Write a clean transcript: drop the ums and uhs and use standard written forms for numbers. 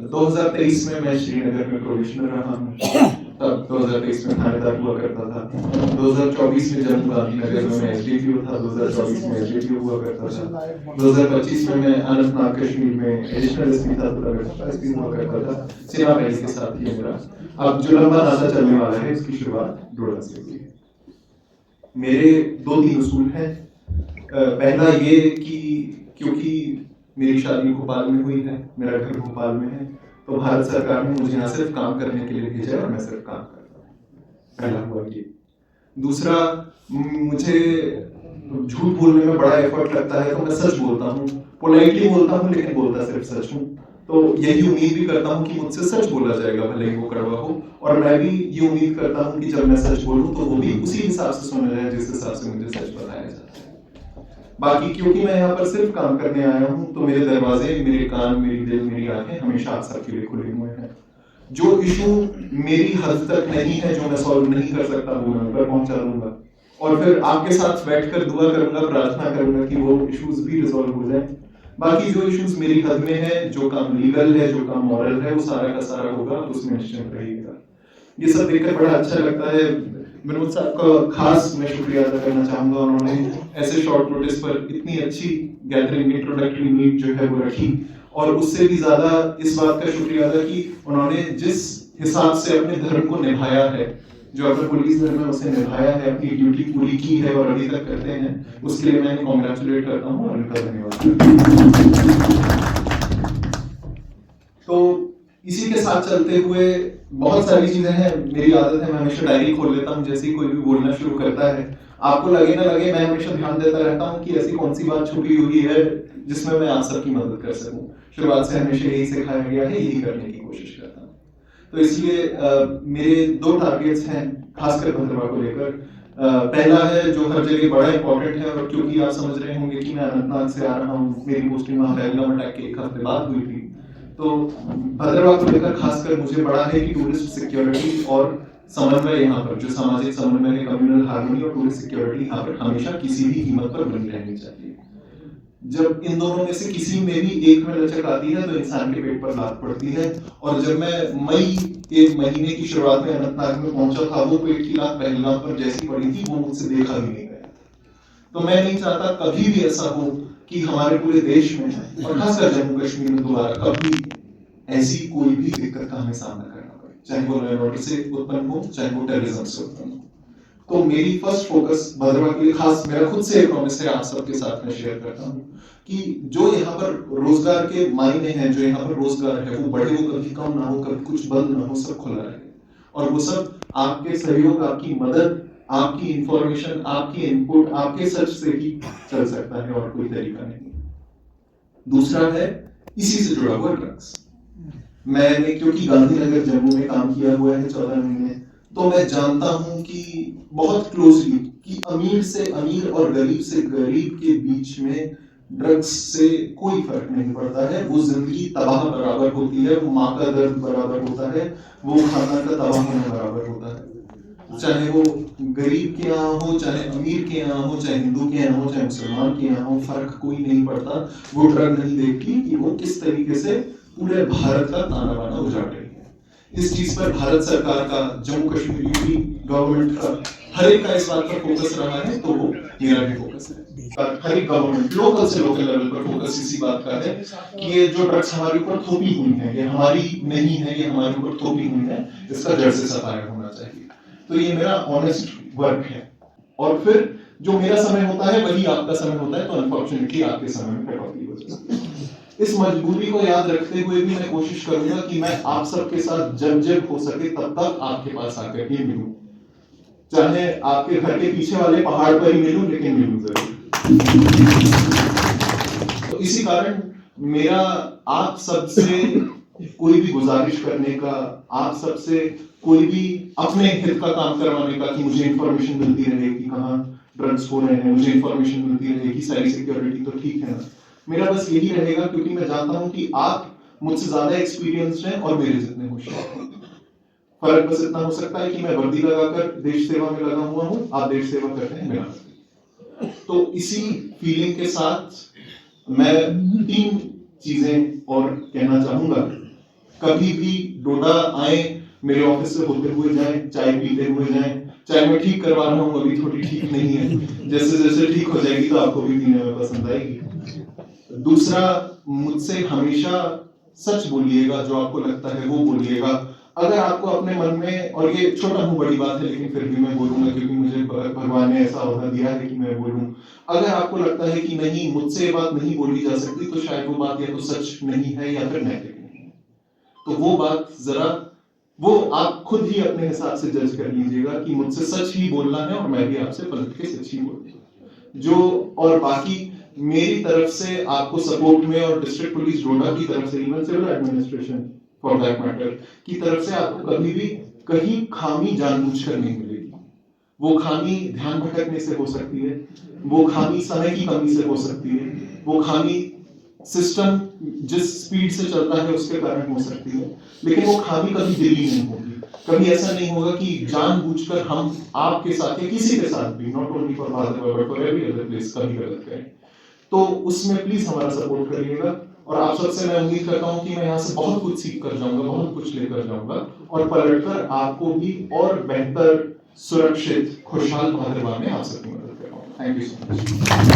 2023 में मैं श्रीनगर में प्रोबेशनर रहा हूँ। तब 2023 में थानेदार हुआ करता था। 2024 में जम्मू गांधी नगर में मैं एसडीपीओ था। 2024 में एसडीपीओ हुआ करता था। 2025 में मैं अनंतनाग कश्मीर में एडिशनल एसपी था, एसपी हुआ करता था। सेना वैली के साथ ही मेरा अब जो लंबा नाता चलने वाला है, इसकी शुरुआत डोडा से हुई है। मेरे 2-3 उसूल हैं। पहला ये कि क्योंकि मेरी शादी भोपाल में हुई है, मेरा घर भोपाल में है, तो भारत सरकार ने मुझे यहाँ सिर्फ काम करने के लिए भेजा है और मैं सिर्फ काम करता हूँ। पहला हुआ ये। दूसरा, मुझे झूठ बोलने में बड़ा एफर्ट लगता है, तो मैं सच बोलता हूँ, पोलाइटली बोलता हूँ, लेकिन बोलता सिर्फ सच हूँ। तो यही उम्मीद भी करता हूँ कि मुझसे सच बोला जाएगा, भले ही वो कड़वा हो, और मैं भी ये उम्मीद करता हूँ कि जब मैं सच बोलूँ तो वो भी उसी हिसाब से सुना जाए जिस हिसाब से मुझे सच बताया जाता है। बाकी क्योंकि मैं यहाँ पर सिर्फ काम करने आया हूँ, तो मेरे दरवाजे, मेरे कान, मेरी दिल, मेरी आंखें हमेशा आप सबके लिए खुले हुए हैं। जो इशू मेरी हद तक नहीं है, जो मैं सॉल्व नहीं कर सकता, वो मैं ऊपर पहुंचा दूंगा और फिर आपके साथ बैठकर दुआ करूंगा, प्रार्थना करूंगा कि वो इश्यूज भी रिजॉल्व हो जाए। बाकी जो इश्यूज मेरी हद में है, जो काम लीगल है, जो काम मॉरल है, वो सारा का सारा होगा, उसमें निश्चिंत रहिएगा। ये सब देखकर बड़ा अच्छा लगता है। विनोद साहब का खास मैं शुक्रिया अदा करना चाहूंगा, उन्होंने ऐसे शॉर्ट नोटिस पर इतनी अच्छी गैदरिंग, इंट्रोडक्टरी मीट जो है वो रखी, और उससे भी ज्यादा इस बात का शुक्रिया अदा कि उन्होंने जिस हिसाब से अपने धर्म को निभाया है, जो अपने पुलिस धर्म में उसे निभाया है, अपनी ड्यूटी पूरी की है और अभी तक करते हैं, उसके लिए मैं कॉन्ग्रेचुलेट करता हूँ और उनका धन्यवाद करता हूँ। तो इसी के साथ चलते हुए बहुत सारी चीजें हैं। मेरी आदत है, मैं हमेशा डायरी खोल लेता हूँ जैसे ही कोई भी बोलना शुरू करता है। आपको लगे ना लगे, मैं हमेशा ध्यान देता रहता हूँ कि ऐसी कौन सी बात छुपी हुई है जिसमें मैं आप सबकी मदद कर सकूं। शुरुआत से हमेशा यही सिखाया गया है, यही करने की कोशिश करता हूँ। तो इसलिए मेरे 2 टारगेट्स हैं, खासकर भद्रवा को लेकर। पहला है जो हर जगह बड़ा इंपॉर्टेंट है, और क्योंकि आप समझ रहे होंगे कि मैं अनंतनाग से आ रहा हूँ, मेरी पोस्टिंग वहाँ पहलगाम अटैक के 1 हफ्ते बाद हुई थी, तो भद्रवा को लेकर खासकर मुझे बड़ा है कि टूरिस्ट सिक्योरिटी और समन्वय यहाँ पर, जो सामाजिक समन्वय है, कम्युनल हार्मनी और टूरिस्ट सिक्योरिटी यहाँ पर हमेशा किसी भी कीमत पर बनी रहनी चाहिए। जब इन दोनों में से किसी में भी एक में लचक आती है तो इंसान के पेट पर लात पड़ती है। और जब मैं मई के महीने की शुरुआत में अनंतनाग में पहुंचा था, वो पेट की लात पहलगाम पर जैसी पड़ी थी, वो मुझसे देखा भी नहीं गया। तो मैं नहीं चाहता कभी भी ऐसा हो कि हमारे पूरे देश में और खासकर जम्मू कश्मीर में दोबारा कभी ऐसी कोई भी दिक्कत का हमें सामना करना पड़े, चाहे वो लॉ एंड ऑर्डर से उत्पन्न हो, चाहे वो टेररिज्म से उत्पन्न हो। तो मेरी फर्स्ट फोकस भद्रवा के लिए, खास मेरा खुद से एक प्रॉमिस है, आप सबके साथ मैं शेयर करता हूँ कि जो यहाँ पर रोजगार के मायने हैं, जो यहाँ पर रोजगार है, वो बढ़े, वो कभी कम ना हो, कभी कुछ बंद ना हो, सब खुला रहे। और वो सब आपके सहयोग, आपकी मदद, आपकी इंफॉर्मेशन, आपकी इनपुट, आपके सच से ही चल सकता है, और कोई तरीका नहीं। दूसरा है इसी से जुड़ा हुआ ड्रग्स। मैंने क्योंकि गांधीनगर जम्मू में काम किया हुआ है 14 महीने, तो मैं जानता हूं कि बहुत क्लोजली कि अमीर से अमीर और गरीब से गरीब के बीच में ड्रग्स से कोई फर्क नहीं पड़ता है। वो जिंदगी तबाह बराबर होती है, वो माँ का दर्द बराबर होता है, वो खाना का तबाह होना बराबर होता है। चाहे वो गरीब के यहाँ हो, चाहे अमीर के यहाँ हो, चाहे हिंदू के यहाँ हो, चाहे मुसलमान के यहाँ हो, फर्क कोई नहीं पड़ता। वो ड्रग नहीं देखती कि वो किस तरीके से पूरे भारत का ताना बाना उजाड़ रही है। इस चीज पर भारत सरकार का, जम्मू कश्मीर यूपी गवर्नमेंट का, हर एक का इस बात पर फोकस रहा है, तो वो मेरा भी फोकस है। हर एक गवर्नमेंट लोकल से लोकल लेवल पर फोकस इसी बात का है कि ये जो ड्रग्स हमारे ऊपर थोपी हुई है, ये हमारी नहीं है, ये हमारे ऊपर थोपी हुई है, इसका जड़ से सफाया होना चाहिए। तो ये मेरा ऑनेस्ट वर्क है। और फिर जो मेरा समय होता है वही आपका समय होता है, तो अनफॉर्चुनेटली आपके समय में कटौती हो जाती है। इस मजबूरी को याद रखते हुए भी मैं कोशिश करूंगा कि मैं आप सबके साथ जब जब हो सके तब तक आपके पास आकर ही मिलूं, चाहे आपके घर के पीछे वाले पहाड़ पर ही मिलूं, लेकिन मिलूं जरूर। तो इसी कारण मेरा आप सबसे कोई भी गुजारिश करने का, आप सबसे कोई भी अपने हित का काम करवाने का, कि मुझे इंफॉर्मेशन मिलती रहे कि कहाँ ड्रग्स हो रहे हैं, मुझे इंफॉर्मेशन मिलती रहे कि सारी सिक्योरिटी तो ठीक है ना, मेरा बस यही रहेगा, क्योंकि मैं जानता हूं कि आप मुझसे ज्यादा एक्सपीरियंस्ड हैं और मेरे जितने होशियार हैं। फर्क बस इतना हो सकता है कि मैं वर्दी लगाकर देश सेवा में लगा हुआ हूं, आप देश सेवा करते हैं बिना। तो इसी फीलिंग के साथ मैं 3 चीजें और कहना चाहूंगा। कभी भी डोडा आए, मेरे ऑफिस से होते हुए जाएं, चाय पीते हुए जाएं, चाहे मैं ठीक करवा रहा हूँ अभी थोड़ी ठीक नहीं है, जैसे जैसे ठीक हो जाएगी तो आपको भी पीने में पसंद आएगी। दूसरा, मुझसे हमेशा सच बोलिएगा, जो आपको लगता है वो बोलिएगा। अगर आपको अपने मन में, और ये छोटा हूँ बड़ी बात है लेकिन फिर भी मैं बोलूंगा क्योंकि मुझे भगवान ने ऐसा अवसर दिया है कि मैं बोलूं, अगर आपको लगता है कि नहीं मुझसे ये बात नहीं बोली जा सकती तो शायद वो बात या तो सच नहीं है या फिर नैतिक नहीं है। तो वो बात जरा, वो आप खुद ही अपने हिसाब से जज कर लीजिएगा कि मुझसे सच ही बोलना है और मैं भी आपसे पलट के सच ही बोलूंगा। जो और बाकी मेरी तरफ से आपको सपोर्ट में, और डिस्ट्रिक्ट पुलिस डोडा की तरफ से, even civil administration for that matter की तरफ से आपको कभी भी कहीं खामी जानबूझकर नहीं मिलेगी। वो खामी ध्यान भटकने से हो सकती है, वो खामी समय की कमी से हो सकती है, वो खामी सिस्टम जिस स्पीड से चलता है उसके कारण हो सकती है, लेकिन वो खामी कभी दिल्ली नहीं होगी। कभी ऐसा नहीं होगा कि जानबूझकर हम आपके साथ या किसी के साथ भी, not only for Bhajpa but for every other place, कभी गलत करें। तो उसमें प्लीज हमारा सपोर्ट करिएगा, और आप सबसे मैं उम्मीद करता हूं कि मैं यहाँ से बहुत कुछ सीख कर जाऊंगा, बहुत कुछ लेकर जाऊंगा, और पलटकर आपको भी और बेहतर, सुरक्षित, खुशहाल भादरवा में आप सबकी मदद करूंगा। Thank you so much.